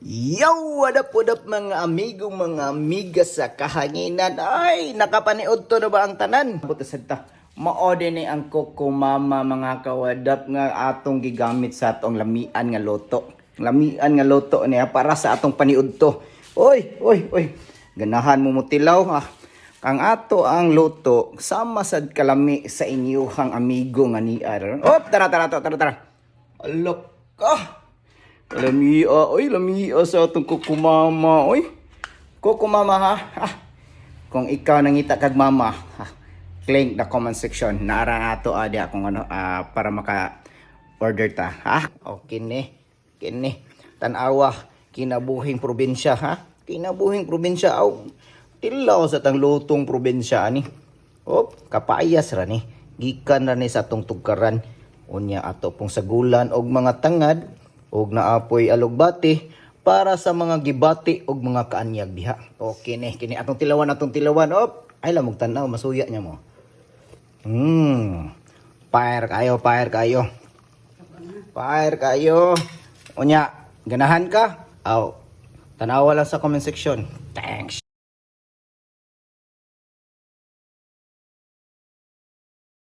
Yo! What up mga amigo, mga amiga sa kahanginan? Ay, nakapaniod to na ba ang tanan? Buto sagta. Maode ni ang Coco Mama mga kawadap nga atong gigamit sa atong lamian nga loto. Lamian nga loto niya para sa atong paniud to. Oy. Ganahan mo mutilaw ha. Kang ato ang loto sama sad kalami sa inyuhang amigo nga niar. Oh, tara. Alok ka. Lamia sa atong kukumama, oy. Kukumama ha. Kung ikaw nangita kag mama, link the comment section. Naara ato adi akong para maka order ta, ha? Okay ni. Kini. Tanawa kinabuhing probinsya, ha? Kinabuhing probinsya aw. Tilaw sa tang lutong probinsya ani. Kapayas ra ni. Gikan ra ni sa atong tugkaran. Unya ato pong sagulan og mga tangad og naapoy alugbati para sa mga gibati og mga kaanyag diha. Okay ni, kini atong tilawan. Ay lamog tanaw, masuya niya mo. Fire kayo. Unya, ganahan ka? Tanawa lang sa comment section. Thanks.